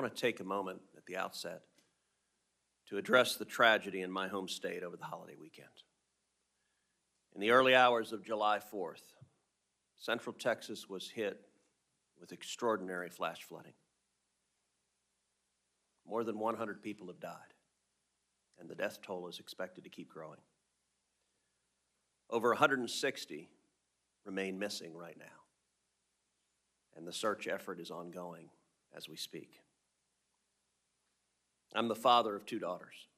want to take a moment at the outset to address the tragedy in my home state over the holiday weekend. In the early hours of July 4th, Central Texas was hit with extraordinary flash flooding. More than 100 people have died, and the death toll is expected to keep growing. Over 160 remain missing right now, and the search effort is ongoing as we speak. I'm the father of 2 daughters.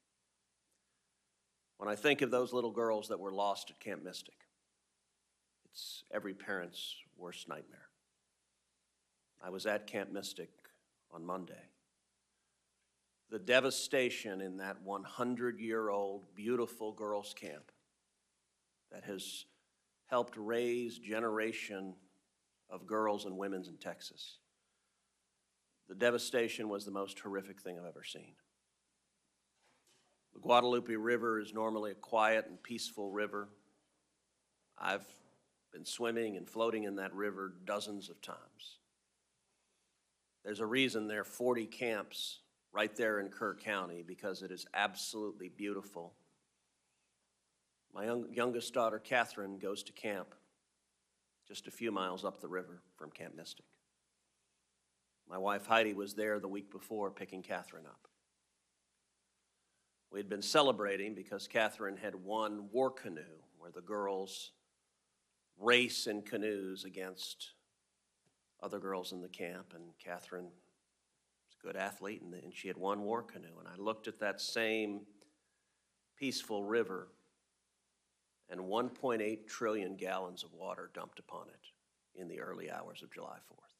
When I think of those little girls that were lost at Camp Mystic, it's every parent's worst nightmare. I was at Camp Mystic on Monday. The devastation in that 100-year-old beautiful girls' camp that has helped raise a generation of girls and women in Texas. The devastation was the most horrific thing I've ever seen. The Guadalupe River is normally a quiet and peaceful river. I've been swimming and floating in that river dozens of times. There's a reason there are 40 camps right there in Kerr County, because it is absolutely beautiful. My youngest daughter, Catherine, goes to camp just a few miles up the river from Camp Mystic. My wife, Heidi, was there the week before picking Catherine up. We had been celebrating because Catherine had won war canoe, where the girls race in canoes against other girls in the camp, and Catherine was a good athlete, and she had won war canoe. And I looked at that same peaceful river, and 1.8 trillion gallons of water dumped upon it in the early hours of July 4th.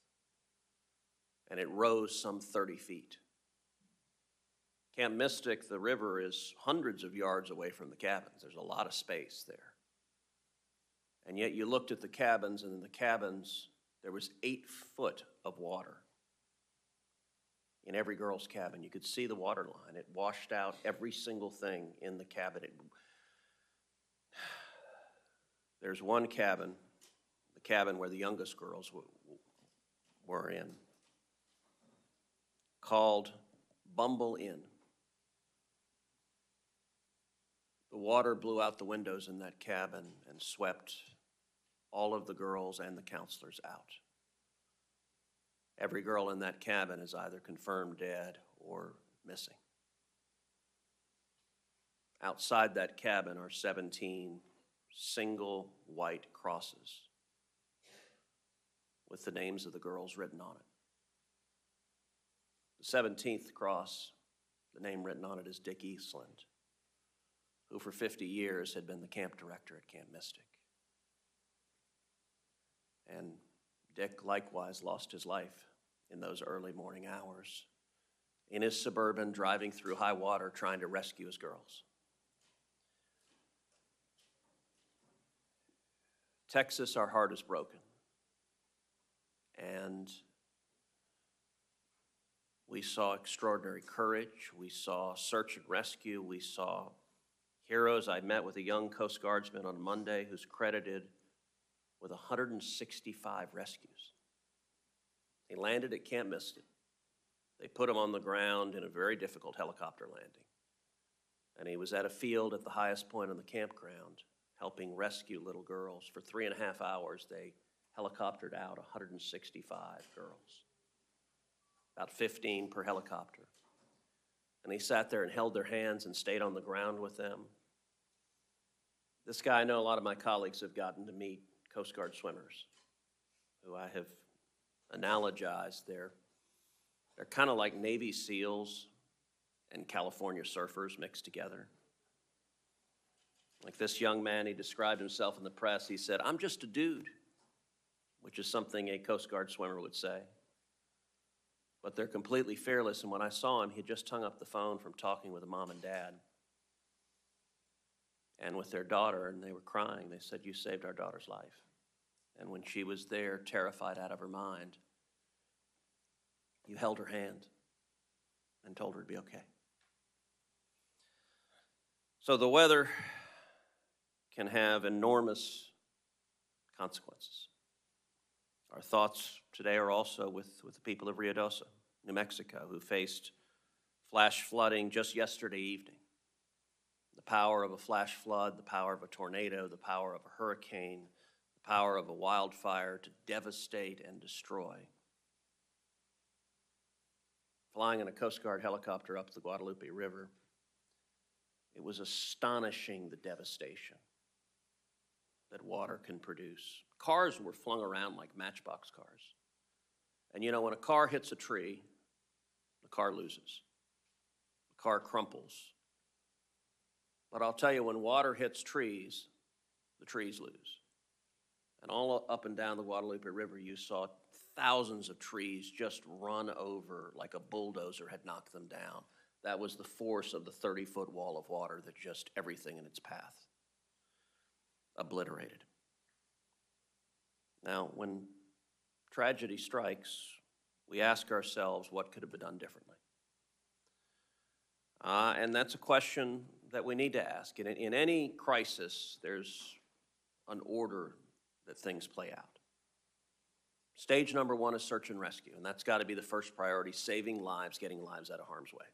And it rose some 30 feet. Camp Mystic, the river, is hundreds of yards away from the cabins. There's a lot of space there. And yet you looked at the cabins, and in the cabins, there was 8 foot of water. In every girl's cabin, you could see the water line. It washed out every single thing in the cabin. There's one cabin, the cabin where the youngest girls were in, called Bumble Inn. The water blew out the windows in that cabin and swept all of the girls and the counselors out. Every girl in that cabin is either confirmed dead or missing. Outside that cabin are 17 single white crosses with the names of the girls written on it. The 17th cross, the name written on it is Dick Eastland, who for 50 years had been the camp director at Camp Mystic. And Dick likewise lost his life in those early morning hours in his Suburban, driving through high water trying to rescue his girls. Texas, our heart is broken. And we saw extraordinary courage. We saw search and rescue. We saw heroes. I met with a young Coast Guardsman on Monday who's credited with 165 rescues. He landed at Camp Mystic. They put him on the ground in a very difficult helicopter landing. And he was at a field at the highest point on the campground, helping rescue little girls. For 3.5 hours, they helicoptered out 165 girls, about 15 per helicopter. And he sat there and held their hands and stayed on the ground with them. This guy, I know a lot of my colleagues have gotten to meet Coast Guard swimmers who I have analogized. They're kind of like Navy SEALs and California surfers mixed together. Like this young man, he described himself in the press. He said, "I'm just a dude," which is something a Coast Guard swimmer would say. But they're completely fearless. And when I saw him, he had just hung up the phone from talking with a mom and dad and with their daughter, and they were crying. They said, "You saved our daughter's life." And when she was there, terrified out of her mind, you held her hand and told her to be okay. So the weather can have enormous consequences. Our thoughts today are also with the people of Ruidoso, New Mexico, who faced flash flooding just yesterday evening. The power of a flash flood, the power of a tornado, the power of a hurricane, the power of a wildfire to devastate and destroy. Flying in a Coast Guard helicopter up the Guadalupe River, it was astonishing the devastation that water can produce. Cars were flung around like matchbox cars. And you know, when a car hits a tree, the car loses. The car crumples. But I'll tell you, when water hits trees, the trees lose. And all up and down the Guadalupe River, you saw thousands of trees just run over like a bulldozer had knocked them down. That was the force of the 30-foot wall of water that just everything in its path obliterated. Now, when tragedy strikes, we ask ourselves, what could have been done differently? And that's a question that we need to ask. In any crisis, there's an order that things play out. Stage number one is search and rescue, and that's got to be the first priority, saving lives, getting lives out of harm's way.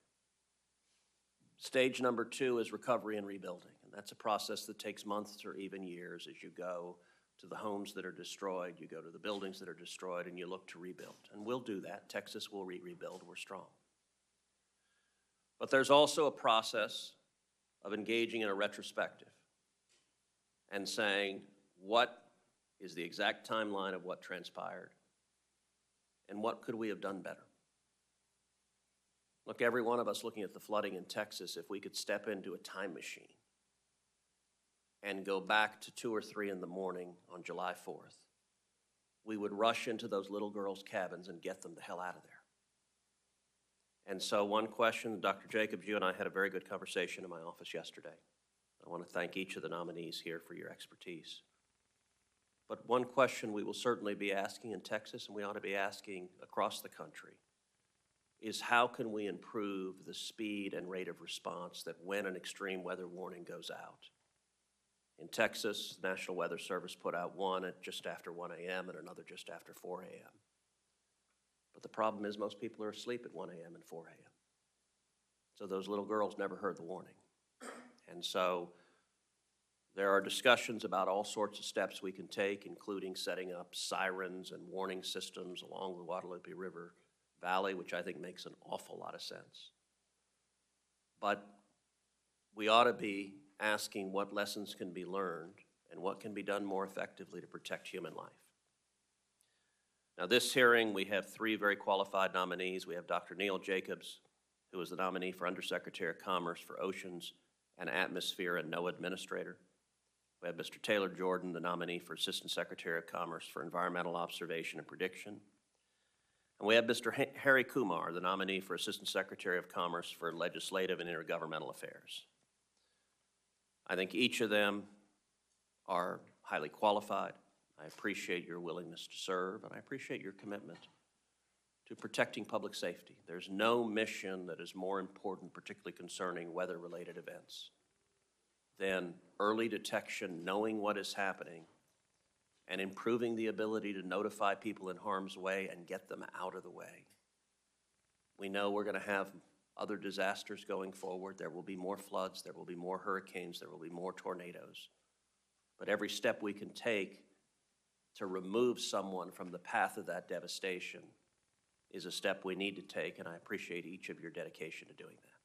Stage number two is recovery and rebuilding, and that's a process that takes months or even years as you go to the homes that are destroyed, you go to the buildings that are destroyed, and you look to rebuild. And we'll do that. Texas will rebuild. We're strong. But there's also a process of engaging in a retrospective and saying, what is the exact timeline of what transpired, and what could we have done better? Look, every one of us looking at the flooding in Texas, if we could step into a time machine and go back to 2 or 3 in the morning on July 4th, we would rush into those little girls' cabins and get them the hell out of there. And so one question, Dr. Jacobs, you and I had a very good conversation in my office yesterday. I want to thank each of the nominees here for your expertise. But one question we will certainly be asking in Texas, and we ought to be asking across the country, is how can we improve the speed and rate of response that when an extreme weather warning goes out? In Texas, the National Weather Service put out one at just after 1 a.m. and another just after 4 a.m. But the problem is most people are asleep at 1 a.m. and 4 a.m. So those little girls never heard the warning. And so there are discussions about all sorts of steps we can take, including setting up sirens and warning systems along the Guadalupe River Valley, which I think makes an awful lot of sense. But we ought to be asking what lessons can be learned and what can be done more effectively to protect human life. Now, this hearing, we have 3 very qualified nominees. We have Dr. Neil Jacobs, who is the nominee for Undersecretary of Commerce for Oceans and Atmosphere and NOAA Administrator. We have Mr. Taylor Jordan, the nominee for Assistant Secretary of Commerce for Environmental Observation and Prediction. And we have Mr. Harry Kumar, the nominee for Assistant Secretary of Commerce for Legislative and Intergovernmental Affairs. I think each of them are highly qualified. I appreciate your willingness to serve, and I appreciate your commitment to protecting public safety. There's no mission that is more important, particularly concerning weather-related events, than early detection, knowing what is happening, and improving the ability to notify people in harm's way and get them out of the way. We know we're going to have other disasters going forward. There will be more floods, there will be more hurricanes, there will be more tornadoes. But every step we can take to remove someone from the path of that devastation is a step we need to take, and I appreciate each of your dedication to doing that.